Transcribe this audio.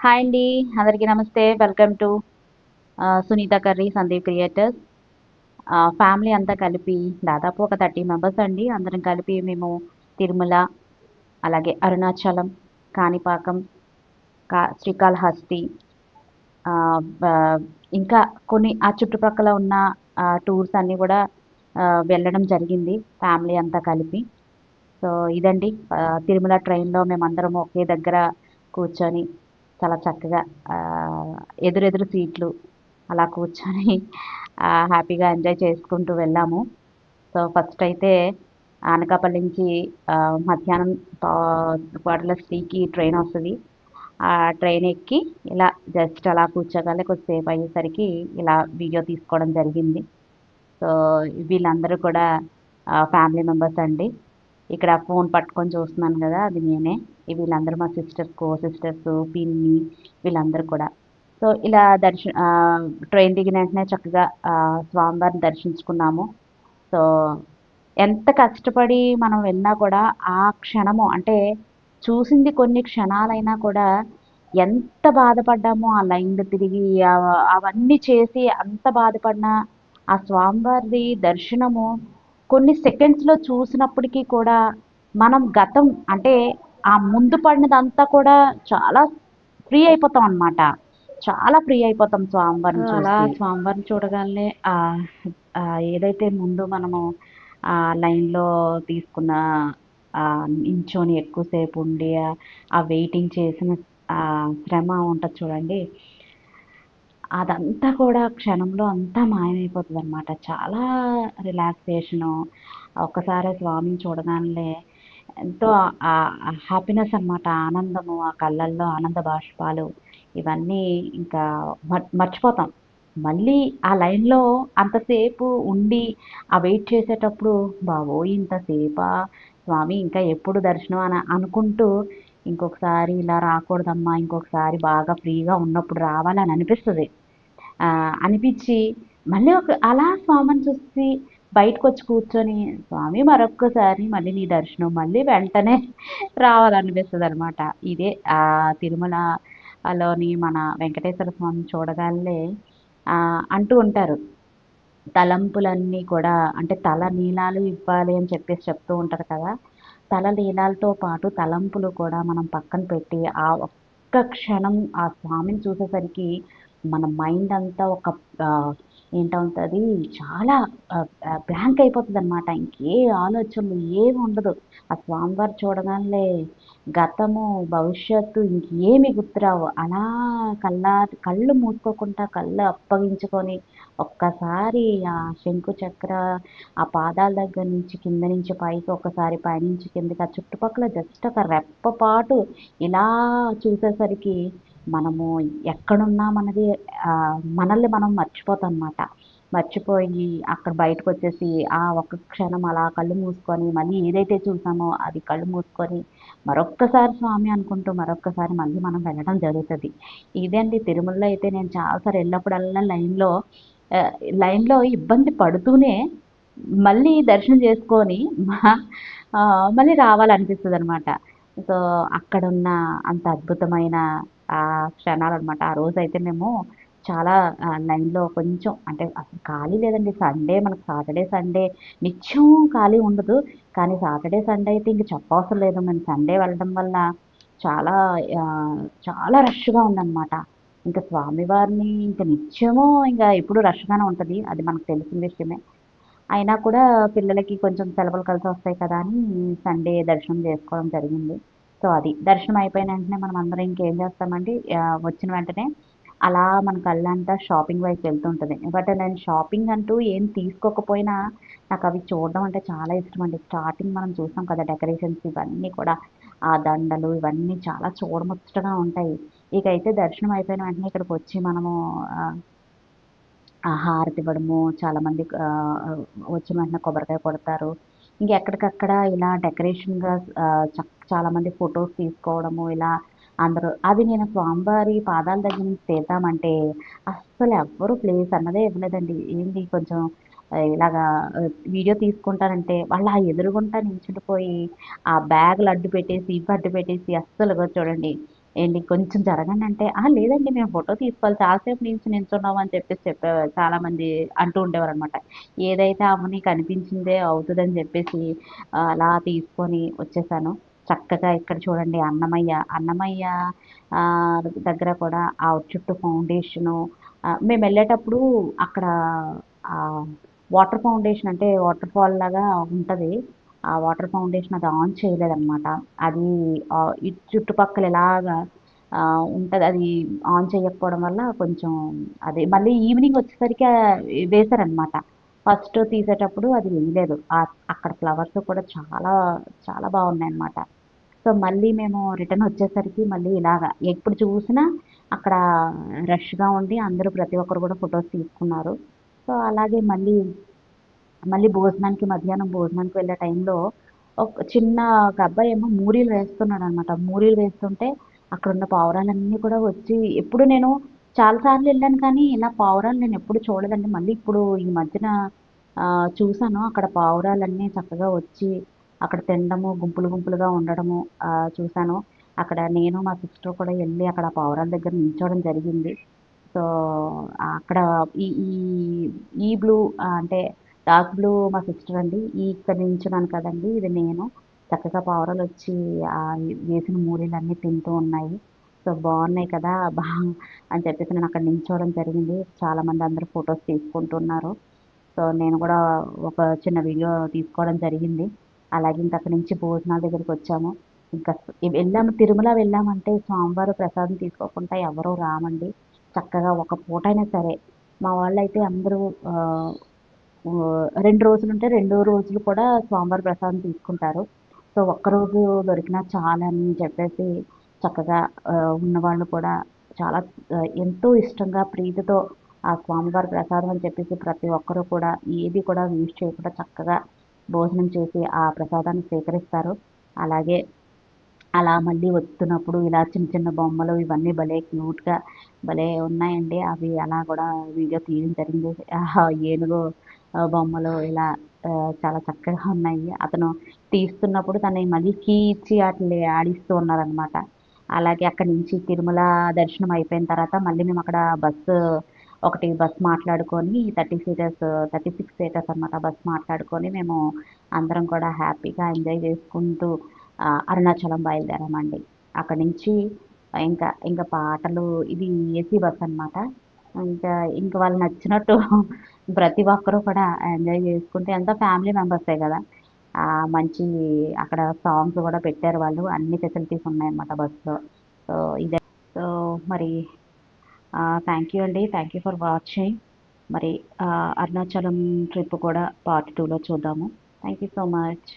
Hi అండి. అందరికీ నమస్తే. Welcome to Sunitha curry Sandeep creators. Family అంతా కలిపి దాదాపు ఒక 30 మెంబర్స్ అండి. అందరం కలిపి మేము తిరుమల, అలాగే అరుణాచలం, కాణిపాకం, శ్రీకాళహస్తి, బ ఇంకా కొన్ని ఆ చుట్టుపక్కల ఉన్న టూర్స్ అన్నీ కూడా వెళ్ళడం జరిగింది ఫ్యామిలీ అంతా కలిపి. సో ఇదండి తిరుమల ట్రైన్‌లో మేమందరం ఒకే దగ్గర కూర్చొని చాలా చక్కగా ఎదురెదురు సీట్లు అలా కూర్చొని హ్యాపీగా ఎంజాయ్ చేసుకుంటూ వెళ్ళాము. సో ఫస్ట్ అయితే అనకాపల్లి నుంచి మధ్యాహ్నం పా 2:45కి ట్రైన్ వస్తది. ఆ ట్రైన్ ఎక్కి ఇలా జస్ట్ అలా కూర్చోగానే కొద్దిసేపు అయ్యేసరికి ఇలా వీడియో తీసుకోవడం జరిగింది. సో వీళ్ళందరూ కూడా ఫ్యామిలీ మెంబర్స్ అండి. ఇక్కడ ఫోన్ పట్టుకొని చూస్తున్నాను కదా! అది నేనే. వీళ్ళందరూ మా సిస్టర్స్, కో సిస్టర్స్, పిన్ని వీళ్ళందరూ కూడా. సో ఇలా ట్రైన్ దిగిన వెంటనే చక్కగా స్వామివారిని దర్శించుకున్నాము. సో ఎంత కష్టపడి మనం వెళ్ళినా కూడా ఆ క్షణము అంటే చూసింది కొన్ని క్షణాలైనా కూడా ఎంత బాధపడ్డామో ఆ లైన్‌లో తిరిగి అవన్నీ చేసి అంత బాధపడినా ఆ స్వామివారిది దర్శనము కొన్ని సెకండ్స్‌లో చూసినప్పటికీ కూడా మనం గతం అంటే ఆ ముందు పడినదంతా కూడా చాలా ఫ్రీ అయిపోతాం అన్నమాట. చాలా ఫ్రీ అయిపోతాం స్వామివారిని అలా చూసి. స్వామివారిని చూడగానే ఏదైతే ముందు మనము లైన్‌లో తీసుకున్న నించొని ఎక్కువసేపు ఉండి ఆ వెయిటింగ్ చేసిన శ్రమ ఉంటది చూడండి. అదంతా కూడా క్షణంలో అంతా మాయమైపోతదనమాట. చాలా రిలాక్సేషను. ఒక్కసారే స్వామిని చూడగానే ఎంతో హ్యాపీనెస్ అనమాట. ఆనందము, ఆ కళ్ళల్లో ఆనంద బాష్పాలు ఇవన్నీ ఇంకా మర్చిపోతాం. మళ్ళీ ఆ లైన్‌లో అంతసేపు ఉండి, ఆ వెయిట్ చేసేటప్పుడు బాబోయ్! ఇంతసేపా స్వామి ఇంకా ఎప్పుడు దర్శనం అని అనుకుంటూ ఇంకొకసారి ఇలా రాకూడదమ్మా, ఇంకొకసారి బాగా ఫ్రీగా ఉన్నప్పుడు రావాలని అనిపిస్తది. అనిపిచ్చి మళ్ళీ అలా స్వామిని చూసి బయటకొచ్చి కూర్చొని, స్వామి మరొక్కసారి మళ్ళీ నీ దర్శనం మళ్ళీ వెంటనే రావాలనిపిస్తదనమాట. ఇదే తిరుమలలోని మన వెంకటేశ్వర స్వామిని చూడగానే అంటూ ఉంటారు. తలంపులన్నీ కూడా అంటే తల నీలాలు ఇవ్వాలి అని చెప్పేసి చెప్తూ ఉంటారు కదా! తల నీలాలతో పాటు తలంపులు కూడా మనం పక్కన పెట్టి ఆ ఒక్క క్షణం ఆ స్వామిని చూసేసరికి మన మైండ్ అంతా ఒక ఏంటవుతది చాలా బ్లాంక్ అయిపోతదనమాట. ఇంకే ఆలోచనలు ఏమి ఉండదు. ఆ స్వామివారు చూడగానే గతము, భవిష్యత్తు ఇంకేమి గుర్తురావు. అలా కళ్ళు మూసుకోకుండా కళ్ళు అప్పగించుకొని ఒక్కసారి ఆ శంకు చక్ర ఆ పాదాల దగ్గర నుంచి కింద నుంచి పైకి ఒక్కసారి పైనుంచి కిందకి ఆ చుట్టుపక్కల జస్ట్ ఒక రెప్పపాటు ఇలా చూసేసరికి మనము ఎక్కడున్నామన్నది మనల్ని మనం మర్చిపోతామన్నమాట. మర్చిపోయి అక్కడ బయటకొచ్చేసి ఆ ఒక్క క్షణం అలా కళ్ళు మూసుకొని మళ్ళీ ఏదైతే చూసామో అది కళ్ళు మూసుకొని మరొక్కసారి స్వామి అనుకుంటూ మరొక్కసారి మళ్ళీ మనం వెళ్ళడం జరుగుతది. ఇదే అండి తిరుమలలో అయితే నేను చాలా సార్లు ఎళ్ళినప్పుడల్లా ఆహ్, లైన్‌లో ఇబ్బంది పడుతూనే మళ్ళీ దర్శనం చేసుకొని మళ్ళీ రావాలనిపిస్తదనమాట. సో, అక్కడున్న అంత అద్భుతమైన క్షణాలనమాట. ఆ రోజైతే మేము చాలా లైన్‌లో కొంచెం అంటే అసలు ఖాళీ లేదండి. సండే మనకు సాటర్‌డే, సండే నిత్యం ఖాళీ ఉండదు. కానీ సాటర్‌డే, సండే అయితే ఇంక చెప్పవసరం లేదు. మేము సండే వెళ్ళడం వల్ల చాలా చాలా రష్‌గా ఉందనమాట. ఇంక స్వామివారిని ఇంక నిత్యము ఇంక ఎప్పుడు రష్‌గానే ఉంటది. అది మనకు తెలిసిన విషయమే. అయినా కూడా పిల్లలకి కొంచెం సెలవులు కలిసొస్తాయి కదా అని సండే దర్శనం చేసుకోవడం జరిగింది. సో, అది. దర్శనం అయిపోయిన వెంటనే మనం అందరం ఇంకేం చేస్తామండి వచ్చిన వెంటనే అలా మన కళ్ళంతా షాపింగ్ వైపు వెళ్తుంటది. బట్ నేను షాపింగ్ అంటూ ఏం తీసుకోకపోయినా నాకవి చూడడం అంటే చాలా ఇష్టమండి. స్టార్టింగ్ మనం చూస్తాం కదా! డెకరేషన్స్ ఇవన్నీ కూడా ఆ దండలు ఇవన్నీ చాలా చూడముచ్చటగా ఉంటాయి. ఇకైతే దర్శనం అయిపోయిన వెంటనే ఇక్కడికొచ్చి మనము ఆహ్ హారతి ఇవ్వడము, చాలామంది వచ్చిన వెంటనే కొబ్బరికాయ కొడతారు. ఇంకెక్కడికక్కడ ఇలా డెకరేషన్‌గా చాలామంది ఫోటోస్ తీసుకోవడము, ఇలా అందరూ అది నేను స్వామివారి పాదాల దగ్గర నుంచి తీద్దామంటే, అస్సలు ఎవ్వరు ప్లేస్ అన్నదే ఇవ్వలేదండి. ఏంటి కొంచెం ఇలాగా వీడియో తీసుకుంటానంటే, వాళ్ళు ఆ ఎదురుగుంటా నించుండిపోయి, ఆ బ్యాగులు అడ్డు పెట్టేసి, ఇవి అడ్డు పెట్టేసి అస్సలు చూడండి ఏంటి కొంచెం జరగండి అంటే, లేదండి మేము ఫోటో తీసుకోవాలి చాలాసేపు నుంచి నించున్నాం అని చెప్పేసి చెప్పేవారు. చాలామంది అంటూ ఉండేవారనమాట. ఏదైతే అవ్వని కనిపించిందే అవుతదని చెప్పేసి అలా తీసుకొని వచ్చేసాను. చక్కగా ఇక్కడ చూడండి అన్నమయ్య, అన్నమయ్య దగ్గర కూడా ఆ చుట్టూ ఫౌండేషను మేమెళ్ళేటప్పుడు అక్కడ ఆహ్, వాటర్ ఫౌండేషన్ అంటే వాటర్ ఫాల్ లాగా ఉంటది. ఆ వాటర్ ఫౌండేషన్ అది ఆన్ చేయలేదనమాట. అది ఇటు చుట్టుపక్కల ఇలాగా ఉంటది. అది ఆన్ చేయకపోవడం వల్ల కొంచెం అది మళ్ళీ ఈవినింగ్ వచ్చేసరికి వేశారనమాట. ఫస్ట్ తీసేటప్పుడు అది వేయలేదు. అక్కడ ఫ్లవర్స్ కూడా చాలా చాలా బాగున్నాయన్నమాట. సో, మళ్ళీ మేము రిటర్న్ వచ్చేసరికి మళ్ళీ ఇలాగా ఎప్పుడు చూసినా అక్కడ రష్‌గా ఉండి అందరూ ప్రతి ఒక్కరు కూడా ఫోటోస్ తీసుకున్నారు. సో, అలాగే మళ్ళీ మళ్ళీ భోజనానికి మధ్యాహ్నం భోజనానికి వెళ్ళే టైంలో చిన్న ఒక అబ్బాయేమో మూరీలు వేస్తున్నాడనమాట. మూరీలు వేస్తుంటే అక్కడున్న పావురాలన్నీ కూడా వచ్చి ఎప్పుడు నేను చాలా సార్లు ఎళ్ళాను కానీ ఇలా పావురాలు నేనెప్పుడు చూడలేదండి. మళ్ళీ ఇప్పుడు ఈ మధ్యన చూసాను. అక్కడ పావురాలన్నీ చక్కగా వచ్చి అక్కడ తినడము, గుంపులు గుంపులుగా ఉండడము చూసాను. అక్కడ నేను మా సిస్టర్ కూడా ఎళ్లి అక్కడ ఆ పావురాల దగ్గర నించోవడం జరిగింది. సో, అక్కడ ఈ ఈ ఈ బ్లూ అంటే డార్క్ బ్లూ మా సిస్టర్ అండి. ఇక్కడ నించున్నాను కదండీ! ఇది నేను. చక్కగా పావురాలొచ్చి వేసిన మూలీలన్నీ తింటూ ఉన్నాయి. సో, బావున్నాయి కదా! అని చెప్పేసి నేనక్కడ నించోవడం జరిగింది. చాలామంది అందరూ ఫోటోస్ తీసుకుంటున్నారు. సో, నేను కూడా ఒక చిన్న వీడియో తీసుకోవడం జరిగింది. అలాగే ఇంక అక్కడి నుంచి భోజనాల దగ్గరికొచ్చాము. ఇంకా వెళ్ళాము తిరుమల వెళ్ళామంటే స్వామివారి ప్రసాదం తీసుకోకుండా ఎవరు రామండి. చక్కగా ఒక పూటైనా సరే మా వాళ్ళైతే అందరూ ఆహ్, 2 రోజులుంటే రెండో రోజులు కూడా స్వామివారి ప్రసాదం తీసుకుంటారు. సో, ఒక్కరోజు దొరికినా చాలని చెప్పేసి చక్కగా ఉన్నవాళ్ళు కూడా చాలా ఎంతో ఇష్టంగా ప్రీతితో ఆ స్వామివారి ప్రసాదం అని చెప్పేసి ప్రతి ఒక్కరు కూడా ఏది కూడా వేస్ట్ చేయకుండా చక్కగా భోజనం చేసి ఆ ప్రసాదాన్ని స్వీకరిస్తారు. అలాగే అలా మళ్ళీ వస్తున్నప్పుడు ఇలా చిన్న చిన్న బొమ్మలు ఇవన్నీ భలే క్యూట్‌గా భలే ఉన్నాయండి. అవి అలా కూడా వీడియో తీయడం జరిగింది. ఏనుగు బొమ్మలు ఇలా చాలా చక్కగా ఉన్నాయి. అతను తీస్తున్నప్పుడు తనని మళ్ళీ కీ ఇచ్చి ఆటిల్ని ఆడిస్తూ ఉన్నారనమాట. అలాగే అక్కడి నుంచి తిరుమల దర్శనం అయిపోయిన తర్వాత మళ్ళీ మేము అక్కడ బస్ మాట్లాడుకొని 36 సీటర్స్ అనమాట. బస్ మాట్లాడుకొని మేము అందరం కూడా హ్యాపీగా ఎంజాయ్ చేసుకుంటూ అరుణాచలం బయలుదేరామండి. అక్కడి నుంచి ఇంకా పాటలు ఇది ఏసీ బస్ అనమాట. ఇంకా ఇంక వాళ్ళు నచ్చినట్టు ప్రతి ఒక్కరు కూడా ఎంజాయ్ చేసుకుంటే అంతా ఫ్యామిలీ మెంబర్సే గదా! మంచి అక్కడ సాంగ్స్ గూడా పెట్టారు వాళ్ళు. అన్ని ఫెసిలిటీస్ ఉన్నాయన్నమాట బస్‌లో. సో, ఇదే సో, మరి థ్యాంక్ యూ అండి. Thank you for watching. మరి అరుణాచలం ట్రిప్ కూడా పార్ట్ 2లో చూద్దాము. Thank you so much.